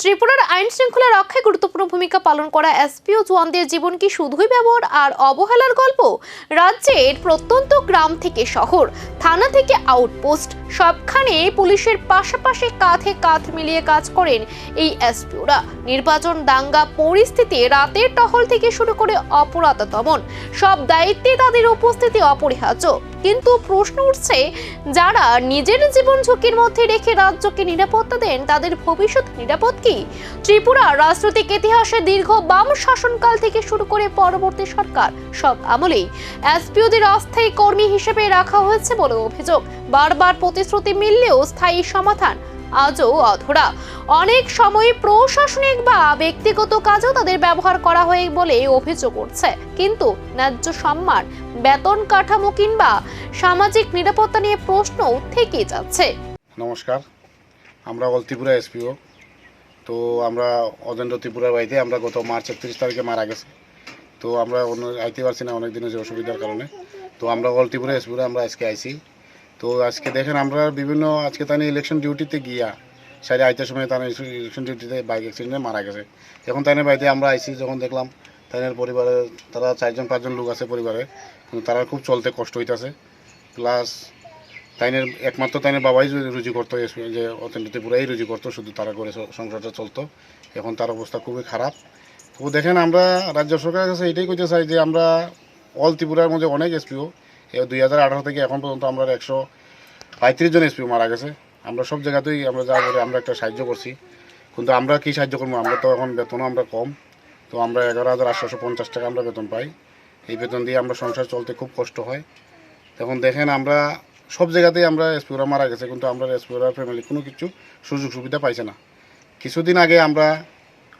ত্রিপুরার আইন শৃঙ্খলা রক্ষায় গুরুত্বপূর্ণ ভূমিকা পালন করা এসপিও জওয়ানদের জীবন কি শুধুই ব্যবহার আর অবহেলার গল্প? রাজ্যের প্রত্যন্ত গ্রাম থেকে শহর, থানা থেকে আউটপোস্ট, সবখানে পুলিশের পাশাপাশি কাঁধে কাঁধ মিলিয়ে কাজ করেন এই এসপিওরা। নির্বাচন, দাঙ্গা, পরিস্থিতি, রাতের টহল থেকে শুরু করে অপরাধ দমন, সব দায়িত্বে তাদের উপস্থিতি অপরিহার্য। কিন্তু প্রশ্ন উঠছে, যারা নিজের জীবন ঝুঁকির মধ্যে রেখে রাজ্যকে নিরাপত্তা দেন, তাদের ভবিষ্যৎ নিরাপদ কি? ত্রিপুরা রাজনৈতিক ইতিহাসে দীর্ঘ বাম শাসনকাল থেকে শুরু করে পরবর্তী সরকার সব আমলেই এসপিওদের অস্থায়ী কর্মী হিসেবে রাখা হয়েছে বলে অভিযোগ। বারবার প্রতিশ্রুতি মিললেও স্থায়ী সমাধান আজও অধরা। অনেক সময় প্রশাসনিক বা ব্যক্তিগত কাজেও তাদের ব্যবহার করা হয় বলে অভিযোগ উঠছে, কিন্তু ন্যায্য সম্মান, বেতন কাঠামো কিংবা সামাজিক নিরাপত্তা নিয়ে প্রশ্ন থেকেই যাচ্ছে। নমস্কার, আমরা অল ত্রিপুরা এসপিও। তো আমরা অজেন্দ্র ত্রিপুরার বাড়িতে আমরা গত মার্চ 31 তারিখে মারা গেছে। তো আমরা আইতে পারছি না অনেক দিনের যে অসুবিধার কারণে। তো আমরা অল ত্রিপুরা এসপিও আমরা আজকে আইছি। তো আজকে দেখেন আমরা বিভিন্ন আজকে তাই ইলেকশন ডিউটিতে গিয়া সাইডে আইতে সময় তার ইলেকশন ডিউটিতে বাইক অ্যাক্সিডেন্টে মারা গেছে। এখন তাই বাড়িতে আমরা আইছি, যখন দেখলাম তাইনের পরিবারে তারা 4-5 জন লোক আছে পরিবারে, কিন্তু তারা খুব চলতে কষ্ট হইতেছে। প্লাস তাইনের একমাত্র তাইনের বাবাই রুজি করতো, যে অত্যন্ত ত্রিপুরাই রুজি করতো, শুধু তারা করে সংসারটা চলতো। এখন তার অবস্থা খুবই খারাপ। তো দেখেন আমরা রাজ্য সরকারের কাছে এটাই করতে চাই যে আমরা অল ত্রিপুরার মধ্যে অনেক এসপিও 2018 থেকে এখন পর্যন্ত আমরা 135 জন এসপিও মারা গেছে। আমরা সব জায়গাতেই আমরা যা করে আমরা একটা সাহায্য করছি, কিন্তু আমরা কি সাহায্য করবো? আমরা তো এখন বেতনও আমরা কম। তো আমরা 11,850 টাকা আমরা বেতন পাই। এই বেতন দিয়ে আমরা সংসার চলতে খুব কষ্ট হয়। তখন দেখেন আমরা সব জায়গাতেই আমরা এসপিওরা মারা গেছে, কিন্তু আমরা এসপিওরা ফ্যামিলি কোনো কিছু সুযোগ সুবিধা পাইছে না। কিছুদিন আগে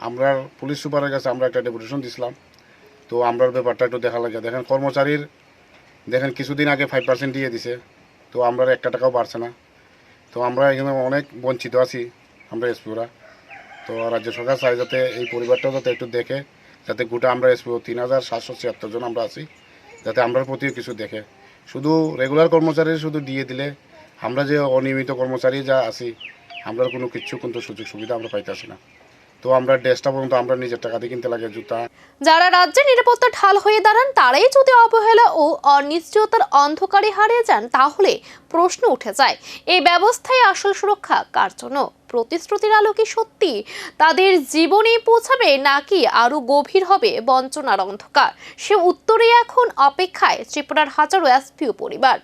আমরা পুলিশ সুপারের কাছে আমরা একটা ডেপুটেশন দিছিলাম। তো আমরার ব্যাপারটা একটু দেখা লাগে। দেখেন কর্মচারীর দেখেন কিছুদিন আগে 5% দিয়ে দিছে, তো আমরা 1 টাকাও বাড়ছে না। তো আমরা এখানে অনেক বঞ্চিত আছি আমরা এসপিওরা। তো রাজ্য সরকার চাই যাতে এই পরিবারটাও যাতে একটু দেখে, যাতে গোটা আমরা এসপিও 3776 জন আমরা আছি, যাতে আমরার প্রতিও কিছু দেখে। শুধু রেগুলার কর্মচারী শুধু দিয়ে দিলে, আমরা যে অনিয়মিত কর্মচারী যা আছি আমরা কোনো কিছু কিন্তু সুযোগ সুবিধা আমরা পাইতেছি না। তো আমরা ড্রেসটা পর্যন্ত আমরা নিজের টাকা দিয়ে কিনতে লাগে, জুতা। যারা রাজ্যের নিরাপত্তা ঢাল হয়ে দাঁড়ান, তারাই যদি অবহেলা ও অনিশ্চয়তার অন্ধকারে হারিয়ে যান, তাহলে প্রশ্ন উঠে যায়, এই ব্যবস্থায় আসল সুরক্ষা কার জন্য? প্রতিশ্রুতির আলো কি সত্যি তাদের জীবনে পৌঁছাবে, নাকি আরো গভীর হবে বঞ্চনার অন্ধকার? সে উত্তরে এখন অপেক্ষায় ত্রিপুরার হাজারো এসপিও পরিবার।